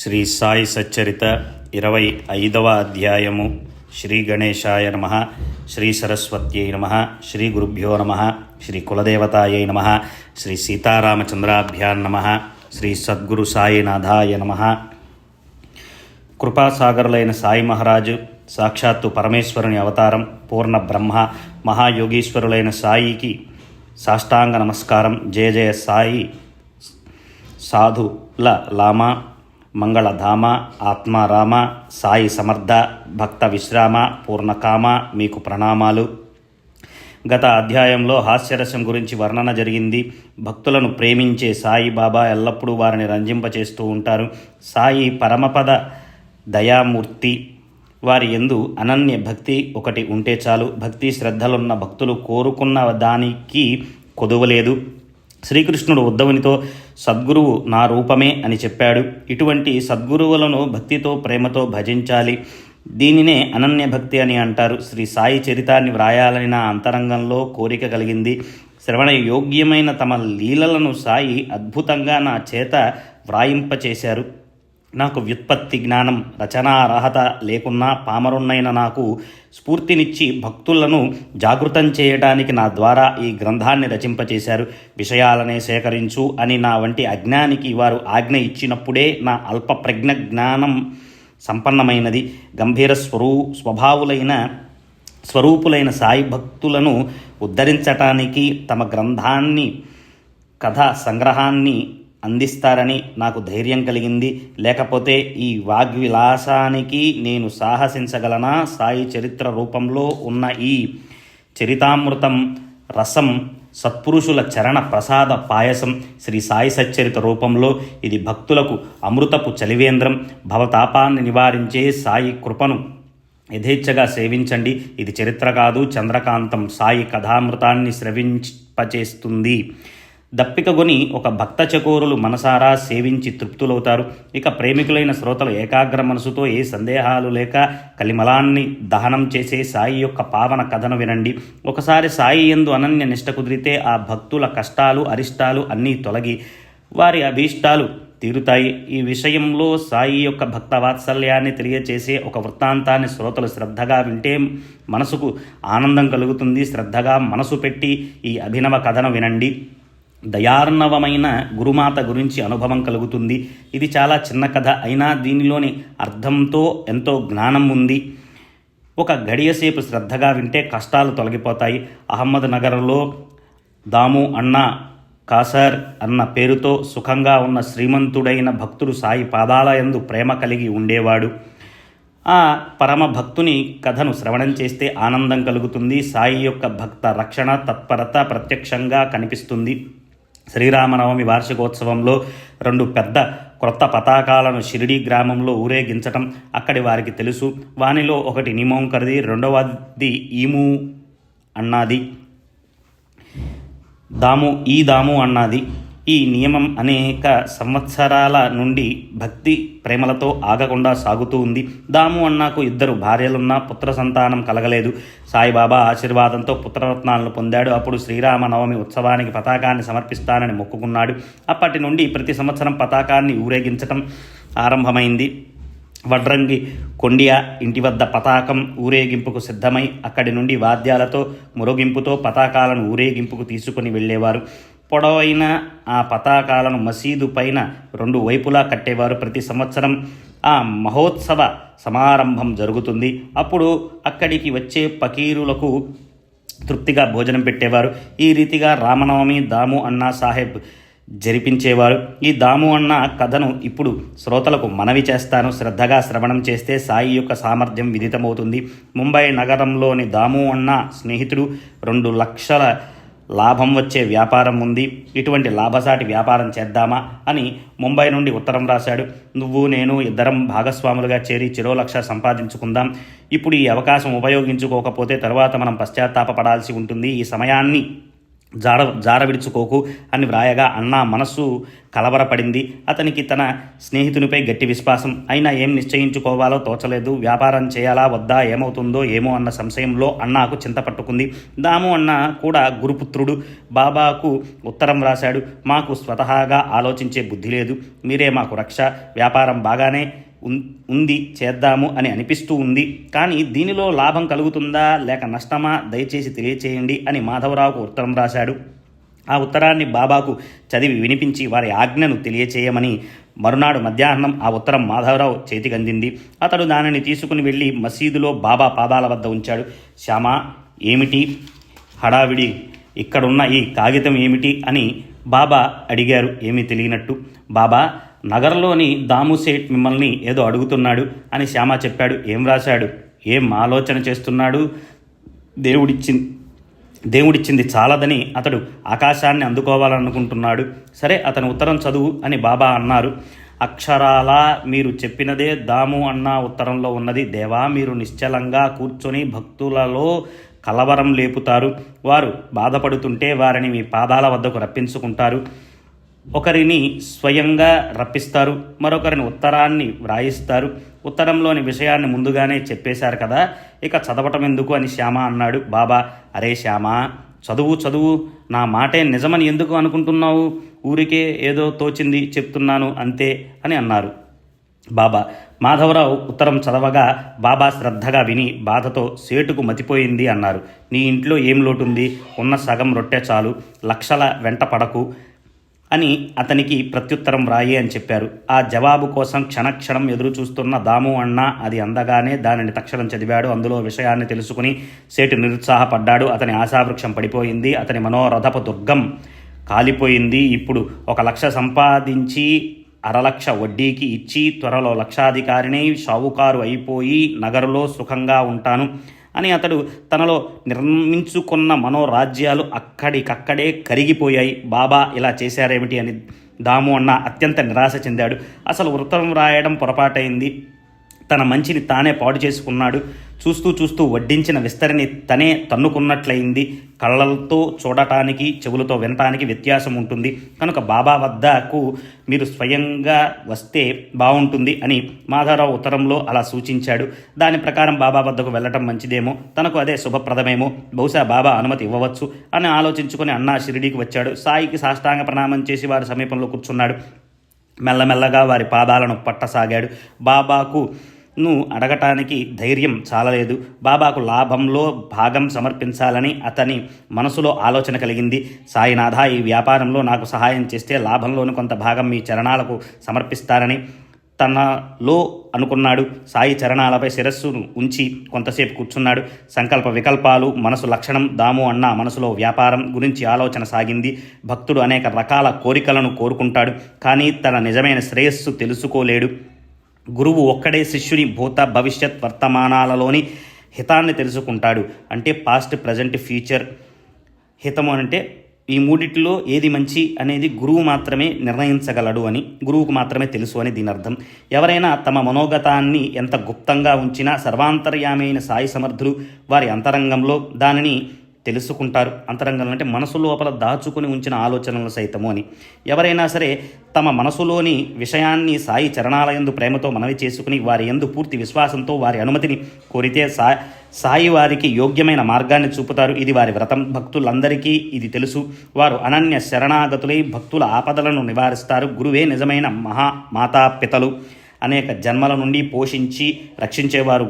శ్రీ సాయి సచ్చరిత 25వ అధ్యాయము. శ్రీ గణేశాయ నమ, శ్రీ సరస్వత్యై నమ, శ్రీ గురుభ్యో నమ, శ్రీ కులదేవతాయై నమ, శ్రీ సీతారామచంద్రాభ్యాం నమ, శ్రీ సద్గురు సాయినాథాయ నమ. కృపాసాగరులైన సాయి మహారాజు సాక్షాత్తు పరమేశ్వరుని అవతారం, పూర్ణ బ్రహ్మ మహాయోగీశ్వరులైన సాయికి సాష్టాంగ నమస్కారం. జయ జయ సాయి. సాధుల లామ, మంగళధామ, ఆత్మారామ, సాయి సమర్థ, భక్త విశ్రామ, పూర్ణకామ, మీకు ప్రణామాలు. గత అధ్యాయంలో హాస్యరసం గురించి వర్ణన జరిగింది. భక్తులను ప్రేమించే సాయిబాబా ఎల్లప్పుడూ వారిని రంజింపచేస్తూ ఉంటారు. సాయి పరమపద దయామూర్తి. వారి యందు అనన్య భక్తి ఒకటి ఉంటే చాలు. భక్తి శ్రద్ధలున్న భక్తులు కోరుకున్న దానికి కొదువలేదు. శ్రీకృష్ణుడు ఉద్ధవునితో సద్గురువు నా రూపమే అని చెప్పాడు. ఇటువంటి సద్గురువులను భక్తితో ప్రేమతో భజించాలి. దీనినే అనన్య భక్తి అని అంటారు. శ్రీ సాయి చరితాన్ని వ్రాయాలని నా అంతరంగంలో కోరిక కలిగింది. శ్రవణ యోగ్యమైన తమ లీలలను సాయి అద్భుతంగా నా చేత వ్రాయింపచేశారు. నాకు వ్యుత్పత్తి జ్ఞానం, రచనార్హత లేకున్నా పామరున్నైన నాకు స్ఫూర్తినిచ్చి భక్తులను జాగృతం చేయడానికి నా ద్వారా ఈ గ్రంథాన్ని రచింపచేశారు. విషయాలనే సేకరించు అని నా వంటి అజ్ఞానికి వారు ఆజ్ఞ ఇచ్చినప్పుడే నా అల్ప ప్రజ్ఞ జ్ఞానం సంపన్నమైనది. గంభీర స్వరూపులైన సాయి భక్తులను ఉద్ధరించటానికి తమ గ్రంథాన్ని, కథా సంగ్రహాన్ని అందిస్తారని నాకు ధైర్యం కలిగింది. లేకపోతే ఈ వాగ్విలాసానికి నేను సాహసించగలనా? సాయి చరిత్ర రూపంలో ఉన్న ఈ చరితామృతం రసం సత్పురుషుల చరణ ప్రసాద పాయసం. శ్రీ సాయి సచ్చరిత రూపంలో ఇది భక్తులకు అమృతపు చలివేంద్రం. భవతాపాన్ని నివారించే సాయి కృపను యథేచ్ఛగా సేవించండి. ఇది చరిత్ర కాదు, చంద్రకాంతం. సాయి కథామృతాన్ని స్రవింపచేస్తుంది. దప్పికగొని ఒక భక్త చకోరులు మనసారా సేవించి తృప్తులవుతారు. ఇక ప్రేమికులైన శ్రోతలు ఏకాగ్ర మనసుతో ఏ సందేహాలు లేక కలిమలాన్ని దహనం చేసే సాయి యొక్క పావన కథను వినండి. ఒకసారి సాయి యందు అనన్య నిష్ట కుదిరితే ఆ భక్తుల కష్టాలు అరిష్టాలు అన్నీ తొలగి వారి అభీష్టాలు తీరుతాయి. ఈ విషయంలో సాయి యొక్క భక్త వాత్సల్యాన్ని తెలియచేసే ఒక వృత్తాంతాన్ని శ్రోతలు శ్రద్ధగా వింటే మనసుకు ఆనందం కలుగుతుంది. శ్రద్ధగా మనసు పెట్టి ఈ అభినవ కథను వినండి. దయార్ణవమైన గురుమాత గురించి అనుభవం కలుగుతుంది. ఇది చాలా చిన్న కథ అయినా దీనిలోని అర్థంతో ఎంతో జ్ఞానం ఉంది. ఒక గడియసేపు శ్రద్ధగా వింటే కష్టాలు తొలగిపోతాయి. అహ్మద్ నగర్లో దాము అన్నా కాసర్ అన్న పేరుతో సుఖంగా ఉన్న శ్రీమంతుడైన భక్తుడు సాయి పాదాల యందు ప్రేమ కలిగి ఉండేవాడు. ఆ పరమ భక్తుని కథను శ్రవణం చేస్తే ఆనందం కలుగుతుంది. సాయి యొక్క భక్త రక్షణ తత్పరత ప్రత్యక్షంగా కనిపిస్తుంది. శ్రీరామనవమి వార్షికోత్సవంలో 2 పెద్ద క్రొత్త పతాకాలను షిరిడీ గ్రామంలో ఊరేగించటం అక్కడి వారికి తెలుసు. వానిలో ఒకటి నిమోంకర్ది, రెండవది ఈము అన్నాది, దాము అన్నది. ఈ నియమం అనేక సంవత్సరాల నుండి భక్తి ప్రేమలతో ఆగకుండా సాగుతూ ఉంది. దాము అన్నాకు 2 భార్యలున్నా పుత్ర సంతానం కలగలేదు. సాయిబాబా ఆశీర్వాదంతో పుత్రరత్నాలను పొందాడు. అప్పుడు శ్రీరామనవమి ఉత్సవానికి పతాకాన్ని సమర్పిస్తానని మొక్కుకున్నాడు. అప్పటి నుండి ప్రతి సంవత్సరం పతాకాన్ని ఊరేగించటం ఆరంభమైంది. వడ్రంగి కొండియా ఇంటి వద్ద పతాకం ఊరేగింపుకు సిద్ధమై అక్కడి నుండి వాద్యాలతో మురగింపుతో పతాకాలను ఊరేగింపుకు తీసుకుని వెళ్ళేవారు. పొడవైన ఆ పతాకాలను మసీదు పైన 2 వైపులా కట్టేవారు. ప్రతి సంవత్సరం ఆ మహోత్సవ సమారంభం జరుగుతుంది. అప్పుడు అక్కడికి వచ్చే ఫకీరులకు తృప్తిగా భోజనం పెట్టేవారు. ఈ రీతిగా రామనవమి దాము అన్నా సాహెబ్ జరిపించేవారు. ఈ దాము అన్న కథను ఇప్పుడు శ్రోతలకు మనవి చేస్తాను. శ్రద్ధగా శ్రవణం చేస్తే సాయి యొక్క సామర్థ్యం విదితమవుతుంది. ముంబై నగరంలోని దాము అన్న స్నేహితుడు 2 లక్షల లాభం వచ్చే వ్యాపారం ఉంది. ఇటువంటి లాభసాటి వ్యాపారం చేద్దామా అని ముంబై నుండి ఉత్తరం రాశాడు. నువ్వు నేను ఇద్దరం భాగస్వాములుగా చేరి చెరో 1,00,000 సంపాదించుకుందాం. ఇప్పుడు ఈ అవకాశం ఉపయోగించుకోకపోతే తరువాత మనం పశ్చాత్తాపపడాల్సి ఉంటుంది. ఈ సమయాన్ని జార విడుచుకోకు అని వ్రాయగా అన్న మనస్సు కలవరపడింది. అతనికి తన స్నేహితునిపై గట్టి విశ్వాసం. అయినా ఏం నిశ్చయించుకోవాలో తోచలేదు. వ్యాపారం చేయాలా వద్దా, ఏమవుతుందో ఏమో అన్న సంశయంలో అన్నాకు చింత పట్టుకుంది. దాము అన్న కూడా గురుపుత్రుడు. బాబాకు ఉత్తరం రాశాడు. మాకు స్వతహాగా ఆలోచించే బుద్ధి లేదు, మీరే మాకు రక్ష. వ్యాపారం బాగానే ఉంది, చేద్దాము అని అనిపిస్తూ ఉంది, కానీ దీనిలో లాభం కలుగుతుందా లేక నష్టమా, దయచేసి తెలియచేయండి అని మాధవరావుకు ఉత్తరం రాశాడు. ఆ ఉత్తరాన్ని బాబాకు చదివి వినిపించి వారి ఆజ్ఞను తెలియచేయమని మరునాడు మధ్యాహ్నం ఆ ఉత్తరం మాధవరావు చేతికందింది. అతడు దానిని తీసుకుని వెళ్ళి మసీదులో బాబా పాదాల వద్ద ఉంచాడు. శ్యామా, ఏమిటి హడావిడి, ఇక్కడున్న ఈ కాగితం ఏమిటి అని బాబా అడిగారు ఏమీ తెలియనట్టు. బాబా, నగరంలోని దాముసేట్ మిమ్మల్ని ఏదో అడుగుతున్నాడు అని శ్యామ చెప్పాడు. ఏం రాశాడు? ఏం ఆలోచన చేస్తున్నాడు? దేవుడిచ్చింది చాలదని అతడు ఆకాశాన్ని అందుకోవాలనుకుంటున్నాడు. సరే, అతని ఉత్తరం చదువు అని బాబా అన్నారు. అక్షరాలా మీరు చెప్పినదే దాము అన్న ఉత్తరంలో ఉన్నది. దేవా, మీరు నిశ్చలంగా కూర్చొని భక్తులలో కలవరం లేపుతారు. వారు బాధపడుతుంటే వారిని మీ పాదాల వద్దకు రప్పించుకుంటారు. ఒకరిని స్వయంగా రప్పిస్తారు, మరొకరిని ఉత్తరాన్ని వ్రాయిస్తారు. ఉత్తరంలోని విషయాన్ని ముందుగానే చెప్పేశారు కదా, ఇక చదవటం ఎందుకు అని శ్యామ అన్నాడు. బాబా, అరే శ్యామ, చదువు, నా మాటే నిజమని ఎందుకు అనుకుంటున్నావు? ఊరికే ఏదో తోచింది చెప్తున్నాను అంతే అని అన్నారు. బాబా మాధవరావు ఉత్తరం చదవగా బాబా శ్రద్ధగా విని బాధతో సేటుకు మతిపోయింది అన్నారు. నీ ఇంట్లో ఏం లోటుంది? ఉన్న సగం రొట్టె చాలు, లక్షల వెంట పడకు అని అతనికి ప్రత్యుత్తరం రాయి అని చెప్పారు. ఆ జవాబు కోసం క్షణక్షణం ఎదురు చూస్తున్న దాము అన్న అది అందగానే దానిని తక్షణం చదివాడు. అందులో విషయాన్ని తెలుసుకుని సేటు నిరుత్సాహపడ్డాడు. అతని ఆశావృక్షం పడిపోయింది. అతని మనోరథపు దుర్గం కాలిపోయింది. ఇప్పుడు 1 లక్ష సంపాదించి 1/2 వడ్డీకి ఇచ్చి త్వరలో లక్షాధికారిని, షావుకారు అయిపోయి నగరులో సుఖంగా ఉంటాను అని అతడు తనలో నిర్మించుకున్న మనోరాజ్యాలు అక్కడికక్కడే కరిగిపోయాయి. బాబా ఇలా చేశారేమిటి అని దాము అన్న అత్యంత నిరాశ చెందాడు. అసలు ఉత్తరం రాయడం పొరపాటైంది. తన మంచిని తానే పాడు చేసుకున్నాడు. చూస్తూ వడ్డించిన విస్తరిని తనే తన్నుకున్నట్లయింది. కళ్ళతో చూడటానికి, చెవులతో వినటానికి వ్యత్యాసం ఉంటుంది. కనుక బాబా వద్దకు మీరు స్వయంగా వస్తే బాగుంటుంది అని మాధవరావు ఉత్తరంలో అలా సూచించాడు. దాని ప్రకారం బాబా వద్దకు వెళ్ళటం మంచిదేమో, తనకు అదే శుభప్రదమేమో, బహుశా బాబా అనుమతి ఇవ్వవచ్చు అని ఆలోచించుకుని అన్నా షిరిడీకి వచ్చాడు. సాయికి సాష్టాంగ ప్రణామం చేసి వారి సమీపంలో కూర్చున్నాడు. మెల్లమెల్లగా వారి పాదాలను పట్టసాగాడు. బాబాకు అడగటానికి ధైర్యం చాలలేదు. బాబాకు లాభంలో భాగం సమర్పించాలని అతని మనసులో ఆలోచన కలిగింది. సాయినాథ, ఈ వ్యాపారంలో నాకు సహాయం చేస్తే లాభంలోని కొంత భాగం మీ చరణాలకు సమర్పిస్తారని తనలో అనుకున్నాడు. సాయి చరణాలపై శిరస్సును ఉంచి కొంతసేపు కూర్చున్నాడు. సంకల్ప వికల్పాలు మనసు లక్షణం. దాము అన్న మనసులో వ్యాపారం గురించి ఆలోచన సాగింది. భక్తుడు అనేక రకాల కోరికలను కోరుకుంటాడు, కానీ తన నిజమైన శ్రేయస్సు తెలుసుకోలేడు. గురువు ఒక్కడే శిష్యుని భూత భవిష్యత్ వర్తమానాలలోని హితాన్ని తెలుసుకుంటాడు. అంటే పాస్ట్, ప్రజెంట్, ఫ్యూచర్. హితము అంటే ఈ మూడిటిలో ఏది మంచి అనేది గురువు మాత్రమే నిర్ణయించగలడు అని, గురువుకు మాత్రమే తెలుసు అని దీని అర్థం. ఎవరైనా తమ మనోగతాన్ని ఎంత గుప్తంగా ఉంచినా సర్వాంతర్యామైన సాయి సమర్థులు వారి అంతరంగంలో దానిని తెలుసుకుంటారు. అంతరంగంలో అంటే మనసు లోపల దాచుకుని ఉంచిన ఆలోచనలు సైతము అని. ఎవరైనా సరే తమ మనసులోని విషయాన్ని సాయి చరణాలయందు ప్రేమతో మనవి చేసుకుని వారి యందు పూర్తి విశ్వాసంతో వారి అనుమతిని కోరితే సాయి వారికి యోగ్యమైన మార్గాన్ని చూపుతారు. ఇది వారి వ్రతం. భక్తులందరికీ ఇది తెలుసు. వారు అనన్య శరణాగతులై భక్తుల ఆపదలను నివారిస్తారు. గురువే నిజమైన మాతాపితలు. అనేక జన్మల నుండి పోషించి రక్షించేవారు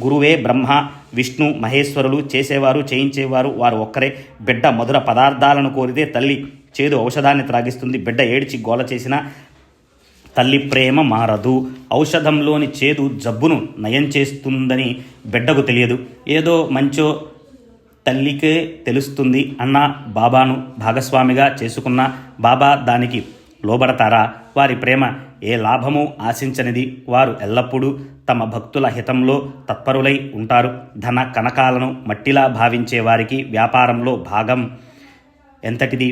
గురువే బ్రహ్మ, విష్ణు, మహేశ్వరులు. చేసేవారు, చేయించేవారు వారు ఒక్కరే. బిడ్డ మధుర పదార్థాలను కోరితే తల్లి చేదు ఔషధాన్ని త్రాగిస్తుంది. బిడ్డ ఏడ్చి గోల చేసిన తల్లి ప్రేమ మారదు. ఔషధంలోని చేదు జబ్బును నయం చేస్తుందని బిడ్డకు తెలియదు. ఏదో మంచో తల్లికే తెలుస్తుంది అన్న బాబాను భాగస్వామిగా చేసుకున్న బాబా దానికి లోబడతారా? వారి ప్రేమ ఏ లాభము ఆశించనిది. వారు ఎల్లప్పుడూ తమ భక్తుల హితంలో తత్పరులై ఉంటారు. ధన కనకాలను మట్టిలా భావించే వారికి వ్యాపారంలో భాగం ఎంతటిది?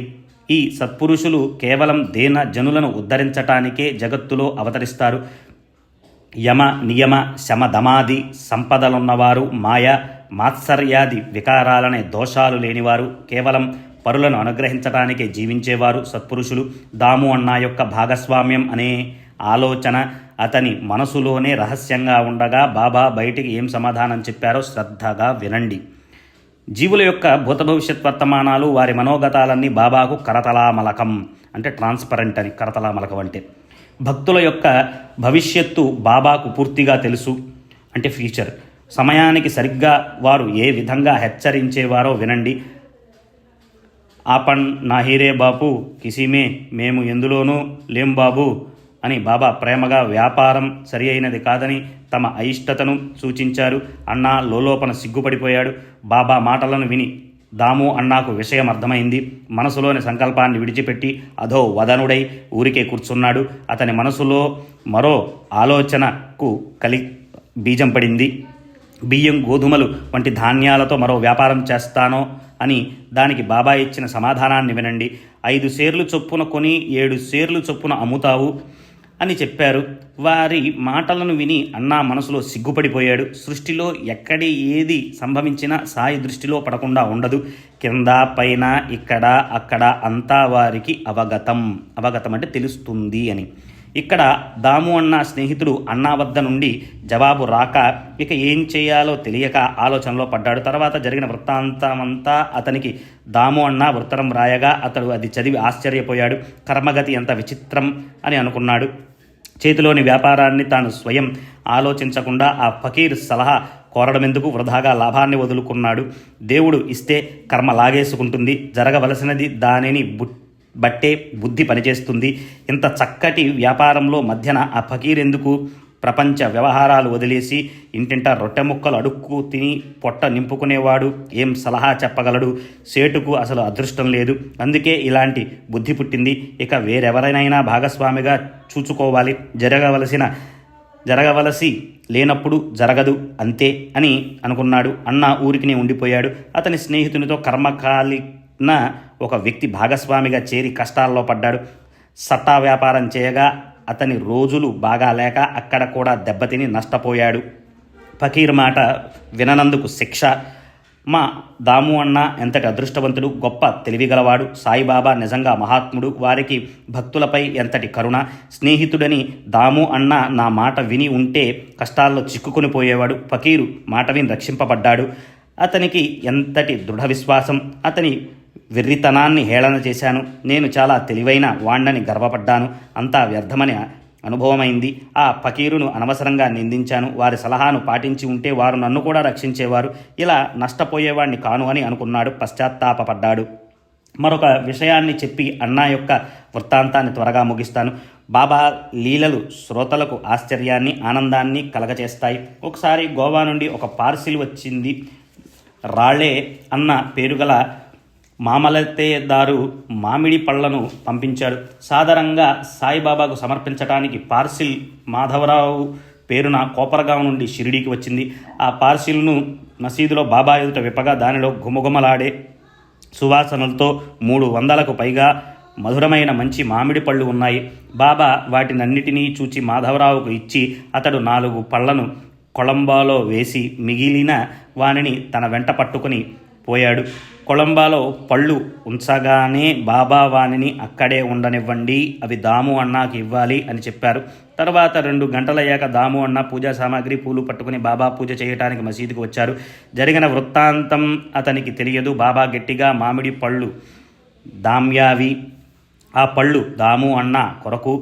ఈ సత్పురుషులు కేవలం దేన జనులను ఉద్ధరించటానికే జగత్తులో అవతరిస్తారు. యమ, నియమ, శమధమాది సంపదలున్నవారు, మాయ, మాత్సర్యాది వికారాలనే దోషాలు లేనివారు, కేవలం పరులను అనుగ్రహించటానికే జీవించేవారు సత్పురుషులు. దాము అన్న యొక్క భాగస్వామ్యం అనే ఆలోచన అతని మనసులోనే రహస్యంగా ఉండగా బాబా బయటికి ఏం సమాధానం చెప్పారో శ్రద్ధగా వినండి. జీవుల యొక్క భూత భవిష్యత్ వర్తమానాలు వారి మనోగతాలన్నీ బాబాకు కరతలామలకం, అంటే ట్రాన్స్పరెంట్ అని. కరతలామలకం అంటే భక్తుల యొక్క భవిష్యత్తు బాబాకు పూర్తిగా తెలుసు, అంటే ఫ్యూచర్. సమయానికి సరిగ్గా వారు ఏ విధంగా హెచ్చరించేవారో వినండి. ఆపన్ నాహిరే బాపు కిసిమే, మేము ఎందులోనూ లేం బాబు అని బాబా ప్రేమగా వ్యాపారం సరి అయినది కాదని తమ అయిష్టతను సూచించారు. అన్నా లోలోపన సిగ్గుపడిపోయాడు. బాబా మాటలను విని దాము అన్నాకు విషయం అర్థమైంది. మనసులోని సంకల్పాన్ని విడిచిపెట్టి అధో వదనుడై ఊరికే కూర్చున్నాడు. అతని మనసులో మరో ఆలోచనకు బీజం పడింది. బియ్యం గోధుమలు వంటి ధాన్యాలతో మరో వ్యాపారం చేస్తానో అని. దానికి బాబా ఇచ్చిన సమాధానాన్ని వినండి. 5 షేర్లు చొప్పున కొని 7 షేర్లు చొప్పున అమ్ముతావు అని చెప్పారు. వారి మాటలను విని అన్నా మనసులో సిగ్గుపడిపోయాడు. సృష్టిలో ఎక్కడి ఏది సంభవించినా సాయి దృష్టిలో పడకుండా ఉండదు. కింద పైన ఇక్కడ అక్కడ అంతా వారికి అవగతం అంటే తెలుస్తుంది అని. ఇక్కడ దాము అన్న స్నేహితుడు అన్నా వద్ద నుండి జవాబు రాక ఇక ఏం చేయాలో తెలియక ఆలోచనలో పడ్డాడు. తర్వాత జరిగిన వృత్తాంతమంతా అతనికి దాము అన్న ఉత్తరం రాయగా అతడు అది చదివి ఆశ్చర్యపోయాడు. కర్మగతి ఎంత విచిత్రం అని అనుకున్నాడు. చేతిలోని వ్యాపారాన్ని తాను స్వయం ఆలోచించకుండా ఆ ఫకీర్ సలహా కోరడమెందుకు, వృధాగా లాభాన్ని వదులుకున్నాడు. దేవుడు ఇస్తే కర్మ లాగేసుకుంటుంది, జరగవలసినది దానిని బట్టే బుద్ధి పనిచేస్తుంది. ఇంత చక్కటి వ్యాపారంలో మధ్యన ఆ ఫకీర్ ఎందుకు? ప్రపంచ వ్యవహారాలు వదిలేసి ఇంటింటా రొట్టె ముక్కలు అడుక్కు తిని పొట్ట నింపుకునేవాడు ఏం సలహా చెప్పగలడు? సేటుకు అసలు అదృష్టం లేదు, అందుకే ఇలాంటి బుద్ధి పుట్టింది. ఇక వేరెవరైనా భాగస్వామిగా చూచుకోవాలి. జరగవలసి లేనప్పుడు జరగదు, అంతే అని అనుకున్నాడు. అన్న ఊరికినే ఉండిపోయాడు. అతని స్నేహితునితో కర్మకాలిన ఒక వ్యక్తి భాగస్వామిగా చేరి కష్టాల్లో పడ్డాడు. సట్టా వ్యాపారం చేయగా అతని రోజులు బాగా లేక అక్కడ కూడా దెబ్బతిని నష్టపోయాడు. ఫకీర్ మాట విననందుకు శిక్ష. మా దాము అన్న ఎంతటి అదృష్టవంతుడు, గొప్ప తెలివిగలవాడు. సాయిబాబా నిజంగా మహాత్ముడు. వారికి భక్తులపై ఎంతటి కరుణ. స్నేహితుడని దాము అన్న నా మాట విని ఉంటే కష్టాల్లో చిక్కుకొని పోయేవాడు. ఫకీరు మాట విని రక్షింపబడ్డాడు. అతనికి ఎంతటి దృఢ విశ్వాసం. అతని వెర్రితనాన్ని హేళన చేశాను. నేను చాలా తెలివైన వాణ్ణని గర్వపడ్డాను. అంతా వ్యర్థమని అనుభవమైంది. ఆ ఫకీరును అనవసరంగా నిందించాను. వారి సలహాను పాటించి ఉంటే వారు నన్ను కూడా రక్షించేవారు. ఇలా నష్టపోయేవాడిని కాను అని అనుకున్నాడు. పశ్చాత్తాపడ్డాడు. మరొక విషయాన్ని చెప్పి అన్నా యొక్క వృత్తాంతాన్ని త్వరగా ముగిస్తాను. బాబా లీలలు శ్రోతలకు ఆశ్చర్యాన్ని, ఆనందాన్ని కలగచేస్తాయి. ఒకసారి గోవా నుండి ఒక పార్సిల్ వచ్చింది. రాళ్లే అన్న పేరుగల మామలతేదారు మామిడి పళ్లను పంపించాడు. సాధారణంగా సాయిబాబాకు సమర్పించడానికి పార్సిల్ మాధవరావు పేరున కోపరగాం నుండి షిరిడీకి వచ్చింది. ఆ పార్సిల్ను మసీదులో బాబా ఎదుట విప్పగా దానిలో గుమగుమలాడే సువాసనలతో 300కు పైగా మధురమైన మంచి మామిడి పళ్ళు ఉన్నాయి. బాబా వాటినన్నిటినీ చూచి మాధవరావుకు ఇచ్చి అతడు 4 పళ్లను కొలంబాలో వేసి మిగిలిన వానిని తన వెంట పట్టుకుని పోయాడు. కొలంబాలో పళ్ళు ఉంచగానే బాబా వానిని అక్కడే ఉండనివ్వండి, అవి దాము అన్నాకి ఇవ్వాలి అని చెప్పారు. తర్వాత 2 గంటలయ్యాక దాము అన్న పూజా సామాగ్రి, పూలు పట్టుకుని బాబా పూజ చేయడానికి మసీదుకు వచ్చారు. జరిగిన వృత్తాంతం అతనికి తెలియదు. బాబా గట్టిగా మామిడి పళ్ళు దామ్యావి, ఆ పళ్ళు దాము అన్న కొరకు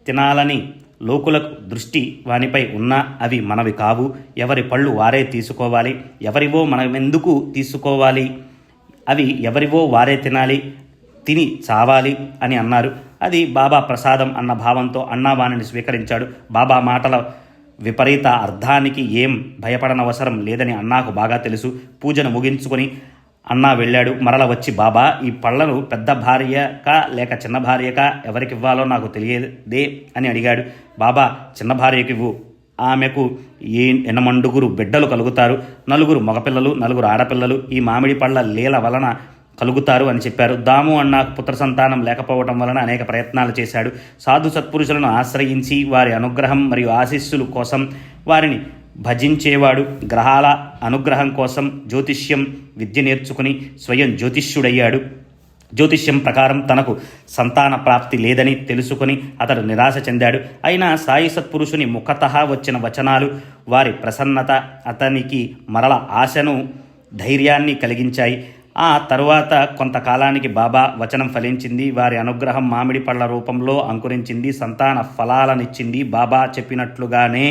తినాలని లోకులకు దృష్టి వానిపై ఉన్నా అవి మనవి కావు. ఎవరి పళ్ళు వారే తీసుకోవాలి. ఎవరివో మనమెందుకు తీసుకోవాలి? అవి ఎవరివో వారే తినాలి, తిని చావాలి అని అన్నారు. అది బాబా ప్రసాదం అన్న భావంతో అన్నా వానిని స్వీకరించాడు. బాబా మాటల విపరీత అర్థానికి ఏం భయపడనవసరం లేదని అన్నాకు బాగా తెలుసు. పూజను ముగించుకొని అన్నా వెళ్ళాడు. మరల వచ్చి బాబా, ఈ పళ్లను పెద్ద భార్యకా లేక చిన్న భార్యకా ఎవరికివ్వాలో నాకు తెలియదే అని అడిగాడు. బాబా, చిన్న భార్యకివ్వు, ఆమెకు 8 బిడ్డలు కలుగుతారు. 4 మగపిల్లలు, 4 ఆడపిల్లలు ఈ మామిడి పళ్ళ లీల వలన కలుగుతారు అని చెప్పారు. దాము అన్నాకు పుత్ర సంతానం లేకపోవటం వలన అనేక ప్రయత్నాలు చేశాడు. సాధు సత్పురుషులను ఆశ్రయించి వారి అనుగ్రహం మరియు ఆశీస్సుల కోసం వారిని భజించేవాడు. గ్రహాల అనుగ్రహం కోసం జ్యోతిష్యం విద్య నేర్చుకుని స్వయం జ్యోతిష్యుడయ్యాడు. జ్యోతిష్యం ప్రకారం తనకు సంతాన ప్రాప్తి లేదని తెలుసుకొని అతడు నిరాశ చెందాడు. అయినా సాయి సత్పురుషుని ముఖతః వచ్చిన వచనాలు, వారి ప్రసన్నత అతనికి మరల ఆశను, ధైర్యాన్ని కలిగించాయి. ఆ తరువాత కొంతకాలానికి బాబా వచనం ఫలించింది. వారి అనుగ్రహం మామిడి పళ్ళ రూపంలో అంకురించింది, సంతాన ఫలాలనిచ్చింది. బాబా చెప్పినట్లుగానే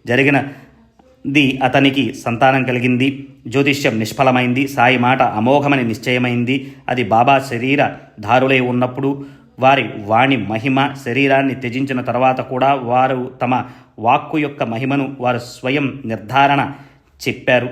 జరిగినది. అతనికి సంతానం కలిగింది. జ్యోతిష్యం నిష్ఫలమైంది. సాయి మాట అమోఘమని నిశ్చయమైంది. అది బాబా శరీర ధారులై ఉన్నప్పుడు వారి వాణి మహిమ, శరీరాన్ని త్యజించిన తర్వాత కూడా వారు తమ వాక్కు యొక్క మహిమను వారు స్వయం నిర్ధారణ చెప్పారు.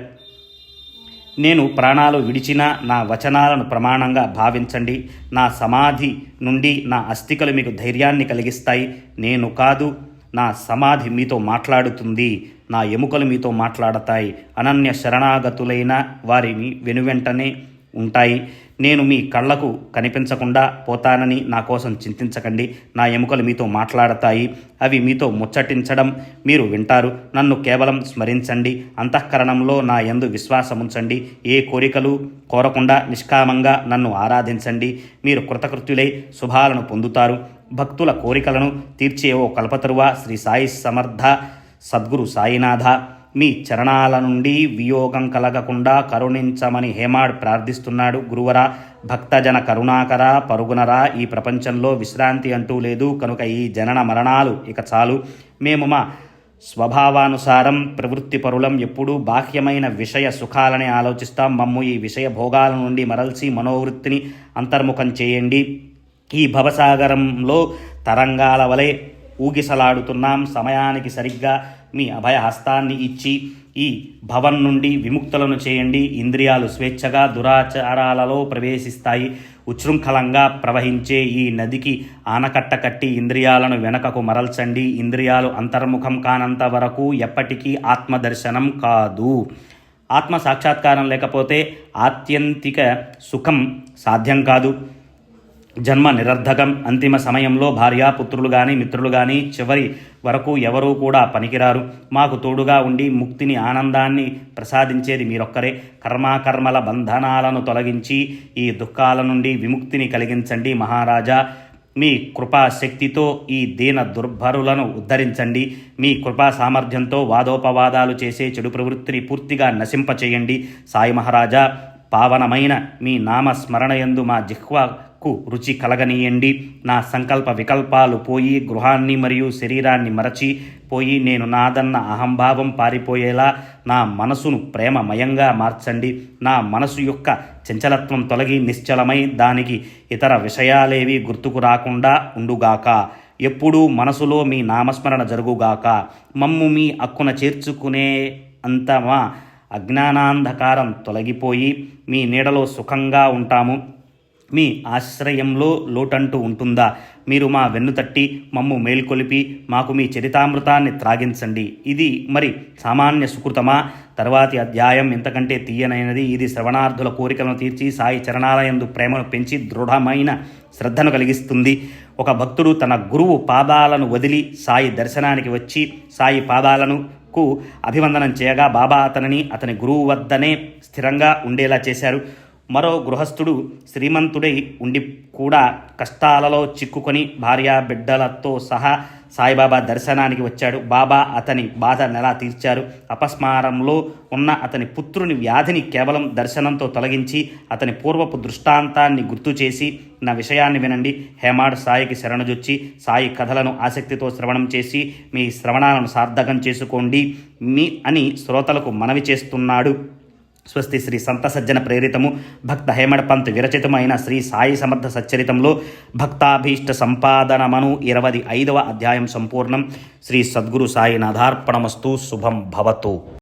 నేను ప్రాణాలు విడిచినా నా వచనాలను ప్రమాణంగా భావించండి. నా సమాధి నుండి నా అస్థికలు మీకు ధైర్యాన్ని కలిగిస్తాయి. నేను కాదు, నా సమాధి మీతో మాట్లాడుతుంది, నా ఎముకలు మీతో మాట్లాడతాయి. అనన్య శరణాగతులైన వారిని వెనువెంటనే ఉంటాయి. నేను మీ కళ్ళకు కనిపించకుండా పోతానని నా కోసం చింతించకండి. నా ఎముకలు మీతో మాట్లాడతాయి. అవి మీతో ముచ్చటించడం మీరు వింటారు. నన్ను కేవలం స్మరించండి. అంతఃకరణంలో నా యందు విశ్వాసముంచండి. ఏ కోరికలు కోరకుండా నిష్కామంగా నన్ను ఆరాధించండి. మీరు కృతకృత్యులై శుభాలను పొందుతారు. భక్తుల కోరికలను తీర్చే ఓ కల్పతరువా, శ్రీ సాయి సమర్థ సద్గురు సాయినాథ, మీ చరణాల నుండి వియోగం కలగకుండా కరుణించమని హేమాడ్ ప్రార్థిస్తున్నాడు. గురువరా, భక్తజన కరుణాకర, పరుగునరా, ఈ ప్రపంచంలో విశ్రాంతి అంటూ లేదు కనుక ఈ జనన మరణాలు ఇక చాలు. మేము మా స్వభావానుసారం ప్రవృత్తి పరులం, ఎప్పుడూ బాహ్యమైన విషయ సుఖాలని ఆలోచిస్తాం. మమ్ము ఈ విషయ భోగాల నుండి మరల్చి మనోవృత్తిని అంతర్ముఖం చేయండి. ఈ భవసాగరంలో తరంగాల వలె ఊగిసలాడుతున్నాం. సమయానికి సరిగ్గా మీ అభయహస్తాన్ని ఇచ్చి ఈ భవం నుండి విముక్తులను చేయండి. ఇంద్రియాలు స్వేచ్ఛగా దురాచారాలలో ప్రవేశిస్తాయి. ఉచ్ఛృంఖలంగా ప్రవహించే ఈ నదికి ఆనకట్ట కట్టి ఇంద్రియాలను వెనకకు మరల్చండి. ఇంద్రియాలు అంతర్ముఖం కానంత వరకు ఎప్పటికీ ఆత్మదర్శనం కాదు. ఆత్మ సాక్షాత్కారం లేకపోతే ఆత్యంతిక సుఖం సాధ్యం కాదు. జన్మ నిరర్ధకం. అంతిమ సమయంలో భార్యాపుత్రులు కానీ మిత్రులు కానీ చివరి వరకు ఎవరూ కూడా పనికిరారు. మాకు తోడుగా ఉండి ముక్తిని, ఆనందాన్ని ప్రసాదించేది మీరొక్కరే. కర్మాకర్మల బంధనాలను తొలగించి ఈ దుఃఖాల నుండి విముక్తిని కలిగించండి మహారాజా. మీ కృపాశక్తితో ఈ దీన దుర్భరులను ఉద్ధరించండి. మీ కృపా సామర్థ్యంతో వాదోపవాదాలు చేసే చెడు ప్రవృత్తిని పూర్తిగా నశింపచేయండి. సాయి మహారాజా, పావనమైన మీ నామస్మరణయందు మా జిహ్వకు రుచి కలగనీయండి. నా సంకల్ప వికల్పాలు పోయి, గృహాన్ని మరియు శరీరాన్ని మరచి పోయి, నేను నాదన్న అహంభావం పారిపోయేలా నా మనసును ప్రేమమయంగా మార్చండి. నా మనసు యొక్క చంచలత్వం తొలగి నిశ్చలమై దానికి ఇతర విషయాలేవి గుర్తుకు రాకుండా ఉండుగాక. ఎప్పుడూ మనసులో మీ నామస్మరణ జరుగుగాక. మమ్ము మీ అక్కున చేర్చుకునే అంత మా అజ్ఞానాంధకారం తొలగిపోయి మీ నీడలో సుఖంగా ఉంటాము. మీ ఆశ్రయంలో లోటంటూ ఉంటుందా? మీరు మా వెన్నుతట్టి మమ్ము మేల్కొలిపి మాకు మీ చరితామృతాన్ని త్రాగించండి. ఇది మరి సామాన్య సుకృతమా? తర్వాతి అధ్యాయం ఇంతకంటే తీయనైనది. ఇది శ్రవణార్థుల కోరికలను తీర్చి సాయి చరణాలయందు ప్రేమను పెంచి దృఢమైన శ్రద్ధను కలిగిస్తుంది. ఒక భక్తుడు తన గురువు పాదాలను వదిలి సాయి దర్శనానికి వచ్చి సాయి పాదాలను అభివందనం చేయగా బాబా అతని గురువు వద్దనే స్థిరంగా ఉండేలా చేశారు. మరో గృహస్థుడు శ్రీమంతుడై ఉండి కూడా కష్టాలలో చిక్కుకొని భార్యా బిడ్డలతో సహా సాయిబాబా దర్శనానికి వచ్చాడు. బాబా అతని బాధ నెలా తీర్చారు. అపస్మారంలో ఉన్న అతని పుత్రుని వ్యాధిని కేవలం దర్శనంతో తొలగించి అతని పూర్వపు దృష్టాంతాన్ని గుర్తు చేసి, నా విషయాన్ని వినండి. హేమాడ్ సాయికి శరణుజొచ్చి సాయి కథలను ఆసక్తితో శ్రవణం చేసి మీ శ్రవణాలను సార్థకం చేసుకోండి అని శ్రోతలకు మనవి చేస్తున్నాడు. స్వస్తి. శ్రీ సంత సజ్జన ప్రేరితము భక్త హేమడ్ పంత్ విరచితమైన శ్రీ సాయి సమర్థ సచ్చరితంలో భక్తాభీష్ట సంపాదనమను 25వ అధ్యాయం సంపూర్ణం. శ్రీ సద్గురు సాయినాథార్పణమస్తు. శుభం భవతు.